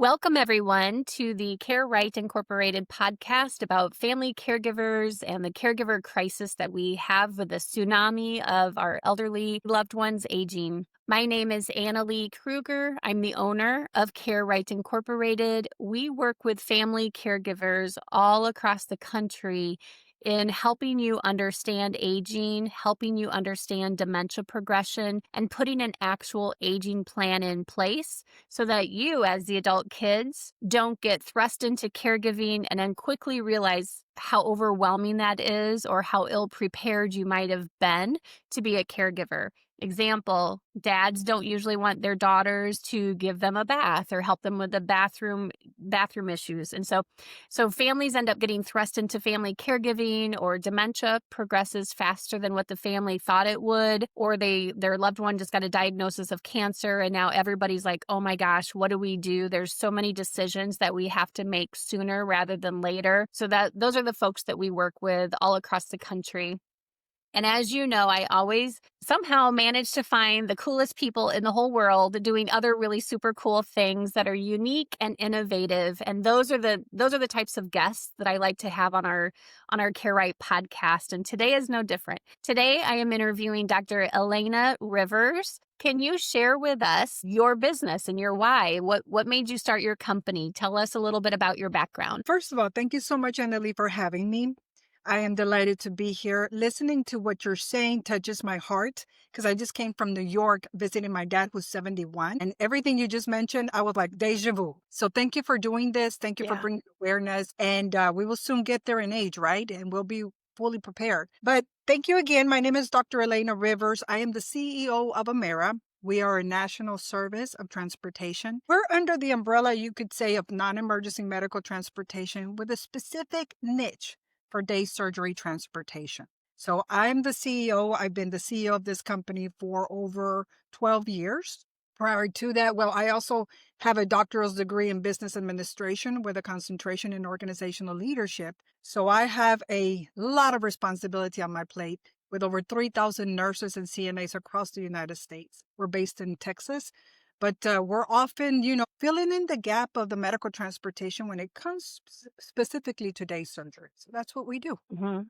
Welcome, everyone, to the Care Right Incorporated podcast about family caregivers and the caregiver crisis that we have with the tsunami of our elderly loved ones aging. My name is Annalee Kruger. I'm the owner of Care Right Incorporated. We work with family caregivers all across the country in helping you understand aging, helping you understand dementia progression, and putting an actual aging plan in place so that you, as the adult kids, don't get thrust into caregiving and then quickly realize how overwhelming that is or how ill prepared you might have been to be a caregiver. Example, dads don't usually want their daughters to give them a bath or help them with the bathroom issues. And so families end up getting thrust into family caregiving, or dementia progresses faster than what the family thought it would, or their loved one just got a diagnosis of cancer and now everybody's like, "Oh my gosh, what do we do?" There's so many decisions that we have to make sooner rather than later. So those are the folks that we work with all across the country. And as you know, I always somehow manage to find the coolest people in the whole world doing other really super cool things that are unique and innovative. And those are the types of guests that I like to have on our Care Right podcast. And today is no different. Today I am interviewing Dr. Elena Rivers. Can you share with us your business and your why? What made you start your company? Tell us a little bit about your background. First of all, thank you so much, Annalee, for having me. I am delighted to be here. Listening to what you're saying touches my heart because I just came from New York visiting my dad, who's 71. And everything you just mentioned, I was like, deja vu. So thank you for doing this. Thank you for Yeah. bringing awareness. And we will soon get there in age, right? And we'll be fully prepared. But thank you again. My name is Dr. Elena Rivers. I am the CEO of Amera. We are a national service of transportation. We're under the umbrella, you could say, of non-emergency medical transportation with a specific niche for day surgery transportation. So I'm the CEO. I've been the CEO of this company for over 12 years. Prior to that, I also have a doctoral degree in business administration with a concentration in organizational leadership. So I have a lot of responsibility on my plate with over 3,000 nurses and CNAs across the United States. We're based in Texas, but we're often, filling in the gap of the medical transportation when it comes specifically to day surgery. So that's what we do. Mhm.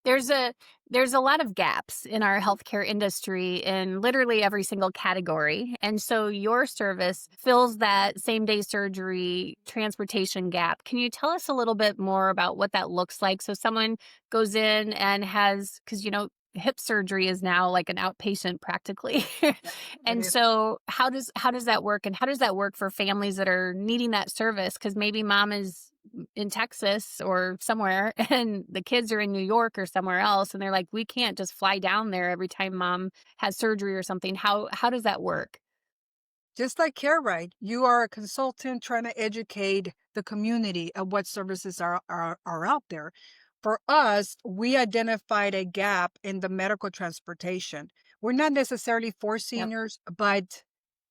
There's a lot of gaps in our healthcare industry in literally every single category. And so your service fills that same day surgery transportation gap. Can you tell us a little bit more about what that looks like? So someone goes in and because hip surgery is now like an outpatient practically. It And is. so how does that work? And how does that work for families that are needing that service? Because maybe mom is in Texas or somewhere and the kids are in New York or somewhere else, and they're like, we can't just fly down there every time mom has surgery or something. How does that work? Just like Care Right, you are a consultant trying to educate the community of what services are out there. For us, we identified a gap in the medical transportation. We're not necessarily for Yep. seniors, but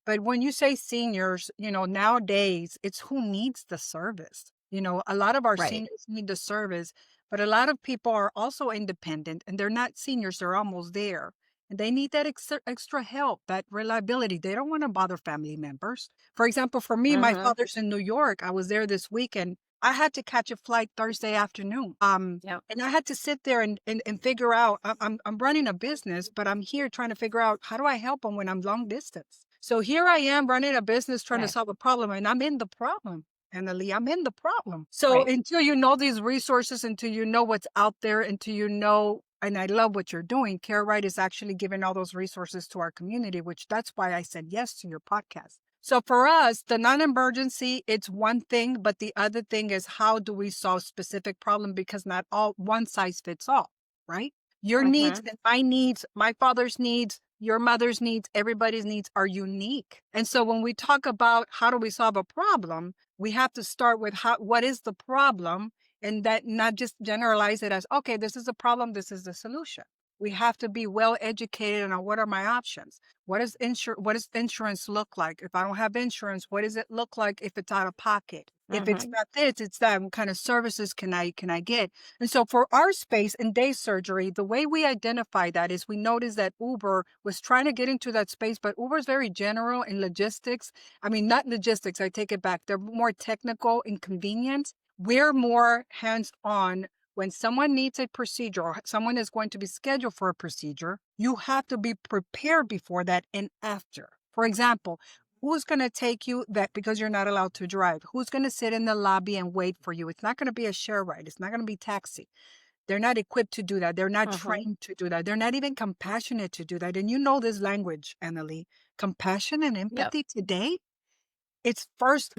when you say seniors, nowadays it's who needs the service. A lot of our Right. seniors need the service, but a lot of people are also independent and they're not seniors, they're almost there. And they need that extra help, that reliability. They don't want to bother family members. For example, for me, my Uh-huh. father's in New York. I was there this weekend. I had to catch a flight Thursday afternoon. Yep. And I had to sit there and figure out, I'm running a business, but I'm here trying to figure out how do I help them when I'm long distance. So here I am running a business trying to Right. solve a problem, and I'm in the problem. Annalee, I'm in the problem. So Right. until you know these resources, until you know what's out there, until you know, and I love what you're doing, Care Right is actually giving all those resources to our community, which that's why I said yes to your podcast. So for us, the non-emergency, it's one thing, but the other thing is how do we solve specific problem, because not all one size fits all, right? Your needs Hmm. and my needs, my father's needs, your mother's needs, everybody's needs are unique. And so when we talk about how do we solve a problem, we have to start with what is the problem, and that not just generalize it as, okay, this is a problem, this is the solution. We have to be well educated on what are my options. What does insurance look like? If I don't have insurance, what does it look like if it's out of pocket? If it's Mhm. not this, it's that. What kind of services can I get? And so for our space in day surgery, the way we identify that is we noticed that Uber was trying to get into that space, but Uber is very general in logistics. I mean, not logistics, I take it back. They're more technical and convenient. We're more hands-on. When someone needs a procedure or someone is going to be scheduled for a procedure, you have to be prepared before that and after. For example, who's going to take you that because you're not allowed to drive? Who's going to sit in the lobby and wait for you? It's not going to be a share ride. It's not going to be taxi. They're not equipped to do that. They're not Mhm. trained to do that. They're not even compassionate to do that. And you know this language, Annalee. Compassion and Yep. empathy today, it's first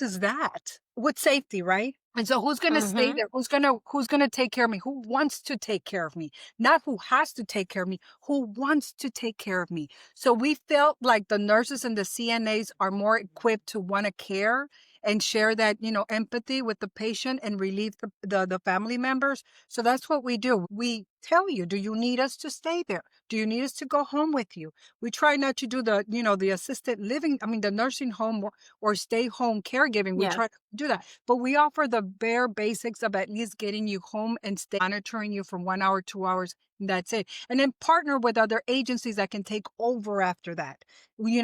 is that with safety, right? And so who's gonna stay Mhm. there? Who's gonna take care of me? Who wants to take care of me? Not who has to take care of me, who wants to take care of me. So we felt like the nurses and the CNAs are more equipped to want to care and share that, empathy with the patient and relieve the family members. So that's what we do. We tell you, do you need us to stay there? Do you need us to go home with you? We try not to do the assisted living, I mean the nursing home or stay home caregiving. We Yeah. try to do that. But we offer the bare basics of at least getting you home and stay monitoring you for 1 hour, 2 hours. And that's it. And then partner with other agencies that can take over after that.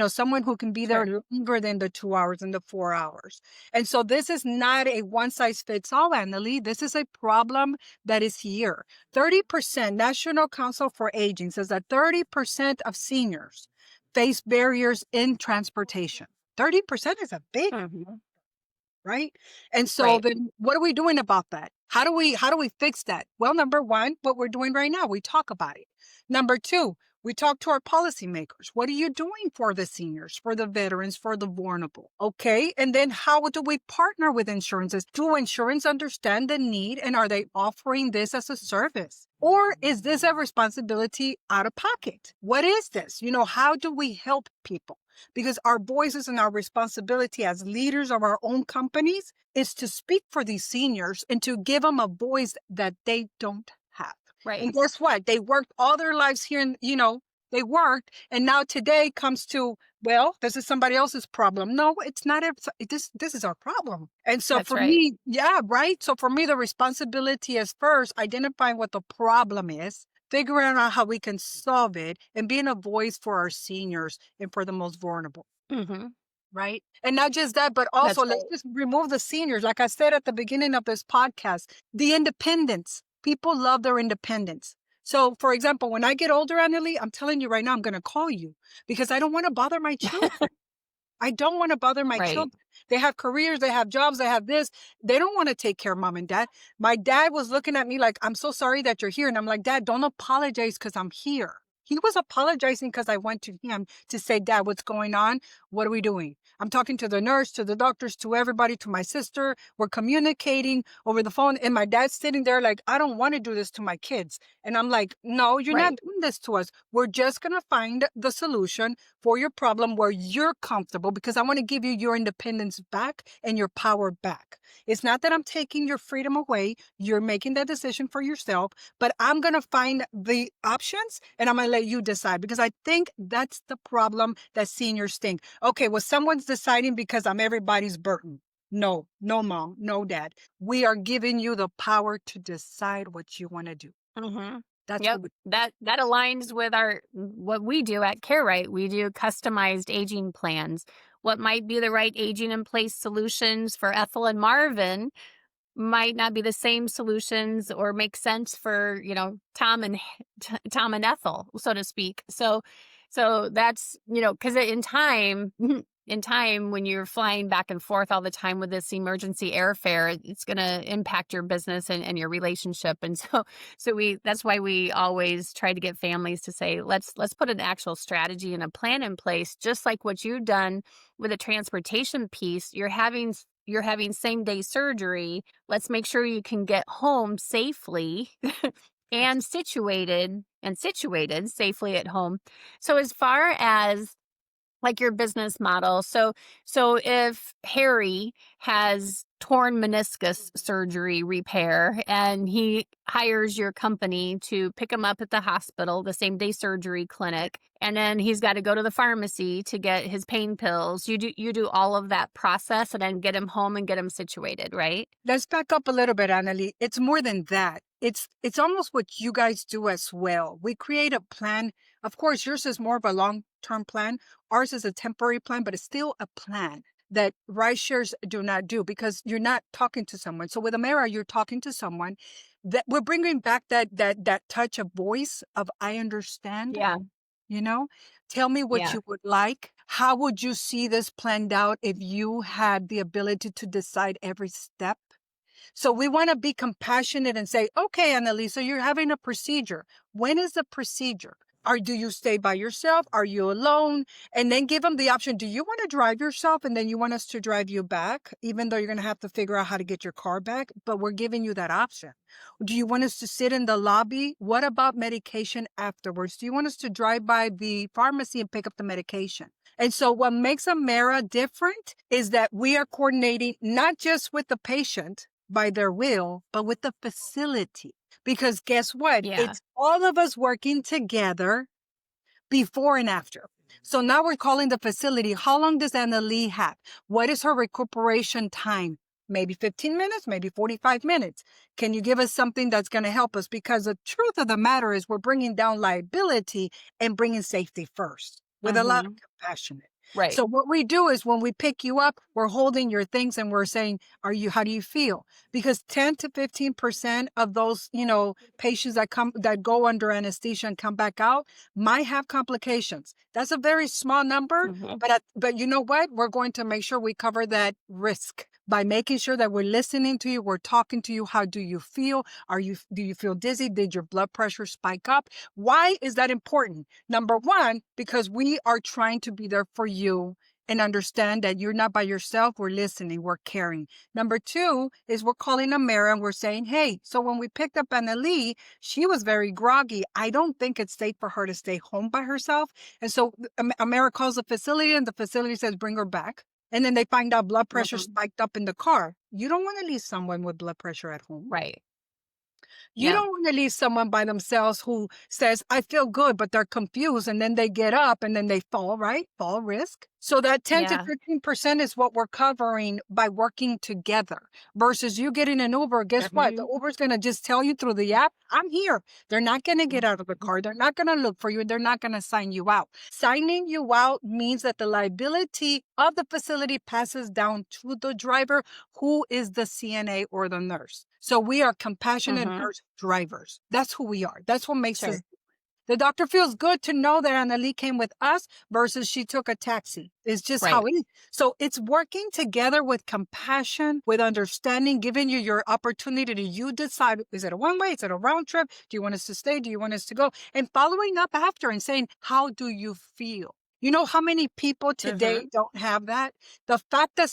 Someone who can be there Sure. longer than the 2 hours and the 4 hours. And so this is not a one size fits all, Annalee. This is a problem that is here. 30%, National Council for Aging says that 30% of seniors face barriers in transportation. 30% is a big, Mhm. right? And so Right. then what are we doing about that? How do we fix that? Well, number one, what we're doing right now, we talk about it. Number two, we talk to our policymakers. What are you doing for the seniors, for the veterans, for the vulnerable? Okay. And then how do we partner with insurances? Do insurance understand the need and are they offering this as a service? Or is this a responsibility out of pocket? What is this? How do we help people? Because our voices and our responsibility as leaders of our own companies is to speak for these seniors and to give them a voice that they don't have. Right. And guess what? They worked all their lives here and, they worked. And now today comes to, well, this is somebody else's problem. No, it's not. This is our problem. And so That's for right. me, yeah, right. So for me, the responsibility is first identifying what the problem is, figuring out how we can solve it, and being a voice for our seniors and for the most vulnerable. Mhm. Right. And not just that, but That's also let's right. just remove the seniors. Like I said at the beginning of this podcast, the independence. People love their independence. So, for example, when I get older, Annalie, I'm telling you right now, I'm going to call you because I don't want to bother my children. I don't want to bother my Right. children. They have careers, they have jobs, they have this. They don't want to take care of mom and dad. My dad was looking at me like, I'm so sorry that you're here. And I'm like, Dad, don't apologize because I'm here. He was apologizing because I went to him to say, Dad, what's going on? What are we doing? I'm talking to the nurse, to the doctors, to everybody, to my sister. We're communicating over the phone. And my dad's sitting there like, I don't want to do this to my kids. And I'm like, no, you're not Right. doing this to us. We're just going to find the solution for your problem where you're comfortable because I want to give you your independence back and your power back. It's not that I'm taking your freedom away. You're making that decision for yourself, but I'm going to find the options and I'm going to let you decide because I think that's the problem that seniors think. Okay, well, someone's deciding because I'm everybody's burden. No, no, mom, no, dad. We are giving you the power to decide what you want to do. Mhm. That's what Yep. we. That aligns with our what we do at CareRight. We do customized aging plans. What might be the right aging in place solutions for Ethel and Marvin might not be the same solutions or make sense for, Tom and Tom and Ethel, so to speak. So that's, cuz in time in time when you're flying back and forth all the time with this emergency airfare, it's going to impact your business and your relationship. And so that's why we always try to get families to say, let's put an actual strategy and a plan in place, just like what you've done with the transportation piece. You're having same day surgery. Let's make sure you can get home safely That's and situated safely at home. So as far as like your business model. So if Harry has torn meniscus surgery repair and he hires your company to pick him up at the hospital, the same day surgery clinic, and then he's got to go to the pharmacy to get his pain pills. You do all of that process and then get him home and get him situated, right? Let's back up a little bit, Annalie. It's more than that. It's almost what you guys do as well. We create a plan. Of course, yours is more of a long-term plan. Ours is a temporary plan, but it's still a plan that ride shares do not do because you're not talking to someone. So with Amera, you're talking to someone that we're bringing back that touch of voice of I understand. Yeah. You know, tell me what Yeah. you would like. How would you see this planned out if you had the ability to decide every step? So we want to be compassionate and say, okay, Annalisa, you're having a procedure. When is the procedure? Or do you stay by yourself? Are you alone? And then give them the option. Do you want to drive yourself? And then you want us to drive you back, even though you're going to have to figure out how to get your car back. But we're giving you that option. Do you want us to sit in the lobby? What about medication afterwards? Do you want us to drive by the pharmacy and pick up the medication? And so what makes Amera different is that we are coordinating not just with the patient, by their will, but with the facility. Because guess what? Yeah. It's all of us working together before and after. So now we're calling the facility. How long does Annalee have? What is her recuperation time? Maybe 15 minutes, maybe 45 minutes. Can you give us something that's going to help us? Because the truth of the matter is we're bringing down liability and bringing safety first with a lot of Mhm. compassion. Right. So what we do is when we pick you up, we're holding your things and we're saying, how do you feel? Because 10 to 15% of those, patients that go under anesthesia and come back out might have complications. That's a very small number, Mhm. but you know what? We're going to make sure we cover that risk by making sure that we're listening to you, we're talking to you. How do you feel? Do you feel dizzy? Did your blood pressure spike up? Why is that important? Number one, because we are trying to be there for you and understand that you're not by yourself. We're listening, we're caring. Number two is we're calling Amera and we're saying, hey, so when we picked up Annalee, she was very groggy. I don't think it's safe for her to stay home by herself. And so Amera calls the facility and the facility says, bring her back. And then they find out blood pressure Mhm. spiked up in the car. You don't want to leave someone with blood pressure at home. Right. You Yeah. don't want to leave someone by themselves who says, I feel good, but they're confused. And then they get up and then they fall, right? Fall risk. So that 10 to Yeah. 15% is what we're covering by working together versus you getting an Uber. Guess what? The Mhm. Uber's going to just tell you through the app, I'm here. They're not going to get out of the Mhm. car. They're not going to look for you. They're not going to sign you out. Signing you out means that the liability of the facility passes down to the driver, who is the CNA or the nurse. So we are compassionate Mhm. nurse drivers. That's who we are. That's what makes us. Sure. The doctor feels good to know that Annalee came with us versus she took a taxi. It's just how Right. it is. So it's working together with compassion, with understanding, giving you your opportunity to you decide, is it a one way? Is it a round trip? Do you want us to stay? Do you want us to go? And following up after and saying, how do you feel? You know how many people today Mhm. don't have that? The fact that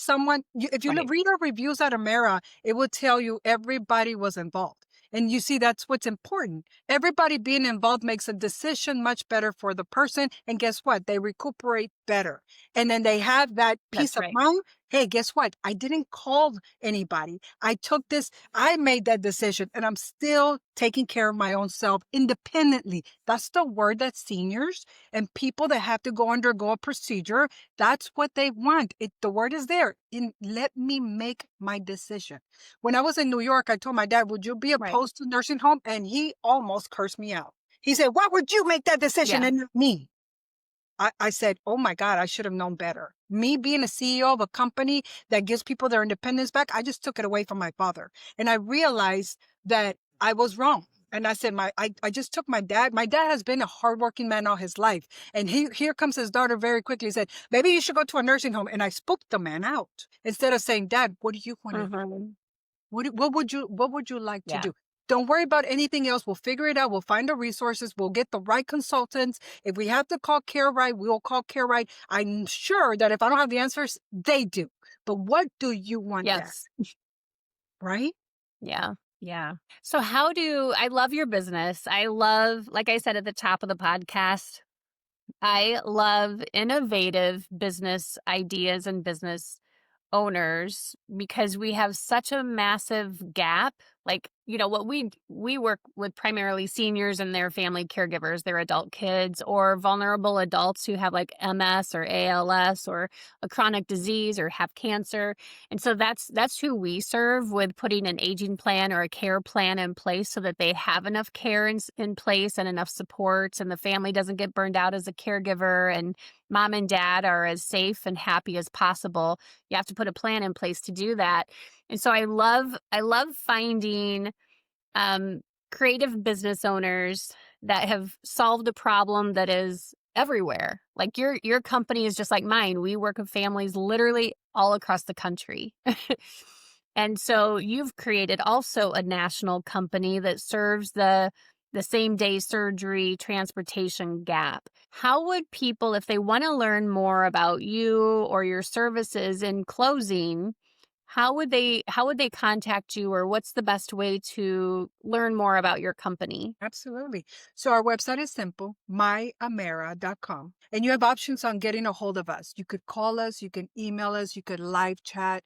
if you Right. read our reviews at Amera, it will tell you everybody was involved. And you see, that's what's important. Everybody being involved makes a decision much better for the person. And guess what? They recuperate better. And then they have that peace That's of right. mind. Hey, guess what? I didn't call anybody. I made that decision and I'm still taking care of my own self independently. That's the word that seniors and people that have to undergo a procedure, that's what they want. The word is there. Let me make my decision. When I was in New York, I told my dad, would you be Right. opposed to nursing home? And he almost cursed me out. He said, why would you make that decision Yeah. and not me? I said, oh my God, I should have known better. Me being a CEO of a company that gives people their independence back, I just took it away from my father. And I realized that I was wrong. And I said, I just took my dad. My dad has been a hardworking man all his life. And here comes his daughter very quickly. He said, maybe you should go to a nursing home. And I spooked the man out instead of saying, Dad, what do you want to do? Mhm. What would you like to Yeah. do? Don't worry about anything else. We'll figure it out. We'll find the resources. We'll get the right consultants. If we have to call Care Right, we'll call Care Right. I'm sure that if I don't have the answers, they do. But what do you want, Dad? Yes. Right? Yeah. Yeah. So I love your business. I love, like I said at the top of the podcast, I love innovative business ideas and business owners because we have such a massive gap. Like, what we work with primarily seniors and their family caregivers, their adult kids or vulnerable adults who have like MS or ALS or a chronic disease or have cancer. And so that's who we serve with putting an aging plan or a care plan in place so that they have enough care in place and enough supports and the family doesn't get burned out as a caregiver and mom and dad are as safe and happy as possible. You have to put a plan in place to do that. And so I love finding um, creative business owners that have solved a problem that is everywhere. Like your company is just like mine. We work with families literally all across the country. And so you've created also a national company that serves the same day surgery transportation gap. How would people, if they want to learn more about you or your services in closing, how would they contact you or what's the best way to learn more about your company? Absolutely. So our website is simple, myamera.com. And you have options on getting a hold of us. You could call us, you can email us, you could live chat.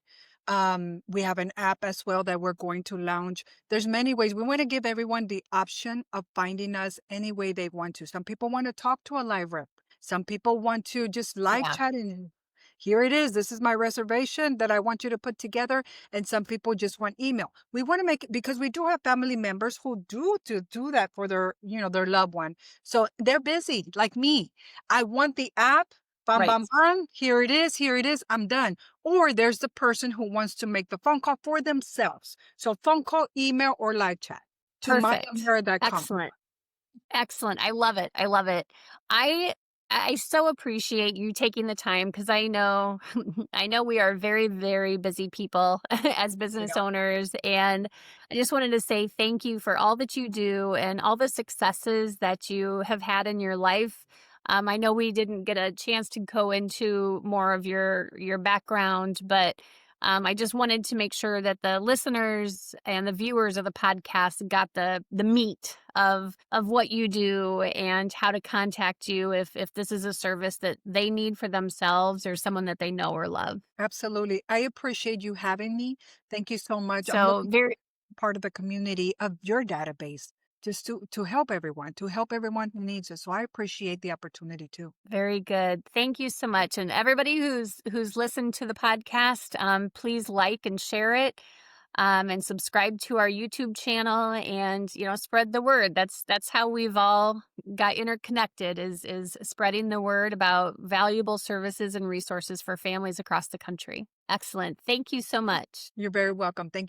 We have an app as well that we're going to launch. There's many ways. We want to give everyone the option of finding us any way they want to. Some people want to talk to a live rep. Some people want to just live Yeah, chat and here it is. This is my reservation that I want you to put together. And some people just want email. We want to make it because we do have family members who do that for their loved one. So they're busy like me. I want the app. Bam, right. bam, bam. Here it is. Here it is. I'm done. Or there's the person who wants to make the phone call for themselves. So phone call, email, or live chat to Perfect. myamera.com. Excellent. Excellent. I love it. I love it. I I so appreciate you taking the time because I know I know we are very, very busy people as business owners. And I just wanted to say thank you for all that you do and all the successes that you have had in your life. I know we didn't get a chance to go into more of your background, but I just wanted to make sure that the listeners and the viewers of the podcast got the meat of what you do and how to contact you if this is a service that they need for themselves or someone that they know or love. Absolutely. I appreciate you having me. Thank you so much. I'm So looking very part of the community of your database just to help everyone who needs it. So I appreciate the opportunity too. very good. Thank you so much. And everybody who's listened to the podcast, please like and share it. And subscribe to our YouTube channel and spread the word. That's how we've all got interconnected is spreading the word about valuable services and resources for families across the country. Excellent. Thank you so much. You're very welcome. Thank